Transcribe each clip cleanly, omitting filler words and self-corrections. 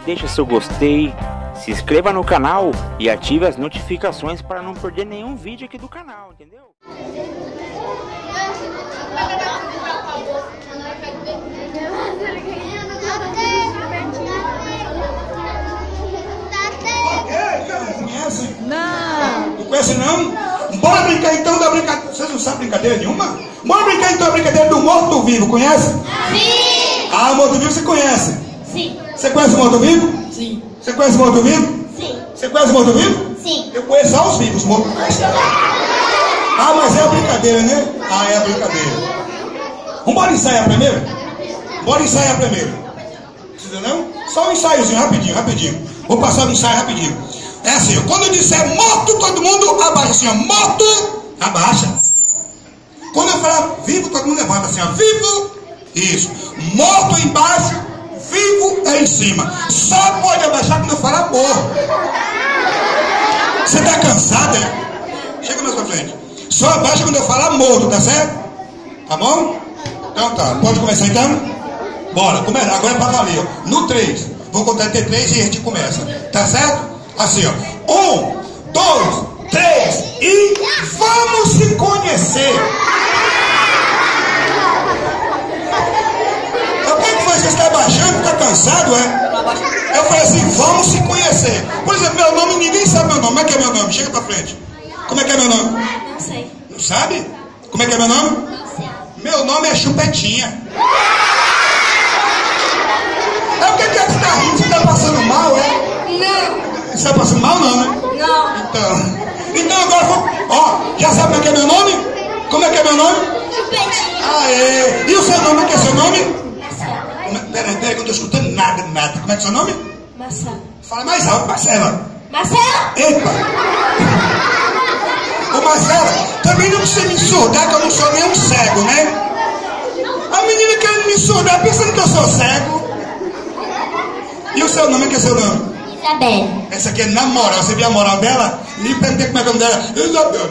deixa seu gostei, se inscreva no canal e ative as notificações para não perder nenhum vídeo aqui do canal, entendeu? Não! Não conhece não? Bora brincar então da brincadeira. Vocês não sabem brincadeira nenhuma? Bora brincar então da brincadeira do morto-vivo, conhece? Sim! Ah, morto-vivo você conhece? Sim! Você conhece o morto-vivo? Sim! Você conhece o morto-vivo? Sim! Você conhece o morto-vivo? Sim! Eu conheço só os vivos, morto. Ah, mas é a brincadeira, né? Ah, é a brincadeira. Vamos ensaiar primeiro? Bora ensaiar primeiro. Precisa não? Só um ensaiozinho, rapidinho, rapidinho. Vou passar o ensaio rapidinho. É assim, ó, quando eu disser morto, todo mundo abaixa assim, ó. Morto, abaixa. Quando eu falar vivo, todo mundo levanta assim, ó. Vivo, isso. Morto embaixo, vivo é em cima. Só pode abaixar quando eu falar morto. Você tá cansado, é? Chega mais pra frente. Só abaixa quando eu falar morto, tá certo? Tá bom? Então tá, pode começar então? Bora, começa. Agora é pra valer, ó. No 3. Vou contar até 3 e a gente começa. Tá certo? Assim, ó. 1, 2, 3 e vamos se conhecer. O que foi? Você está abaixando? Está cansado, é? Eu falei assim, vamos se conhecer. Por exemplo, meu nome, ninguém sabe meu nome. Como é que é meu nome? Chega pra frente. Como é que é meu nome? Não sei. Não sabe? Como é que é meu nome? Não sei. Meu nome é Chupetinha. É o que é que você tá rindo? Você tá passando mal, é? Não! Você tá passando mal não, né? Não! Então agora vou... Ó, já sabe como é que é meu nome? Como é que é meu nome? Chupetinho! Ah, é. E o seu nome? Como é que é seu nome? Marcelo. Peraí, que eu não tô escutando nada. Como é que é seu nome? Marcelo. Fala mais alto, Marcela. Marcelo! Epa! Ô Marcela, também não precisa me surdar que eu não sou nenhum cego, né? A menina querendo me surdar pensando que eu sou cego. E o seu nome, que é seu nome? Isabel. Essa aqui é na moral, você viu a moral dela? Me perguntei como é que é o nome dela. Isabel.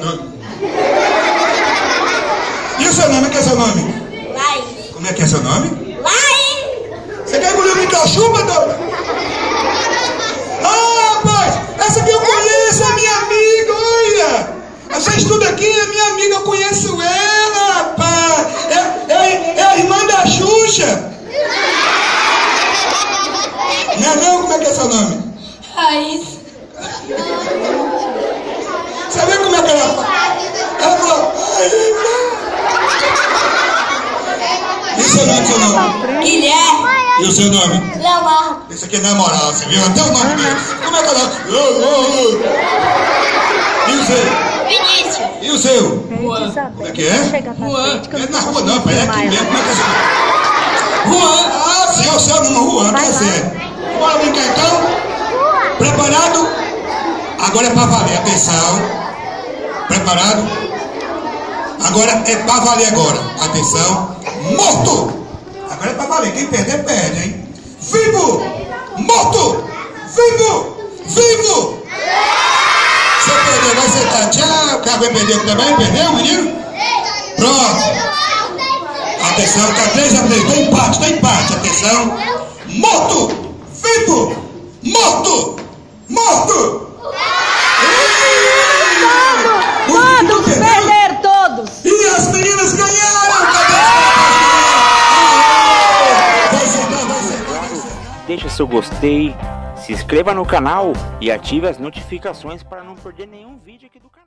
E o seu nome, que é seu nome? Laís. Como é que é seu nome? Laís. Você quer engolir o microchupa, doida? Ah, rapaz, essa aqui eu conheço, é minha amiga, olha. Você estuda aqui, é minha amiga, eu conheço ela, rapaz. É a irmã da Xuxa. Não, como é que é seu nome? Raiz. Você vê como é que ela fala? Ela falou... E o seu nome, Guilherme. E o seu nome? Leonardo. Esse aqui é na moral, você viu? Até o nome dele. Como é que é o nome? E o seu? Vinícius. E o seu? Juan. Como é que é? Juan. É na rua não, pai, é aqui mesmo. Como é que é seu nome? Juan. Ah, sim, é o seu nome, Juan, tá certo. Bora brincar então? Preparado? Agora é pra valer, atenção. Preparado? Agora é pra valer agora. Atenção. Morto! Agora é pra valer, quem perder, perde, hein? Vivo! Morto! Vivo! Vivo! Se eu perder, vai sentar. Tchau. O cara vai perder também? Perdeu, menino? Pronto. Atenção, tá 3-3. Tá empate, tá empate. Atenção. Morto! Vivo! Morto! Morto! Todos perder, todos! E as meninas ganharam! Vai sentar. Deixa seu gostei, se inscreva no canal e ative as notificações para não perder nenhum vídeo aqui do canal.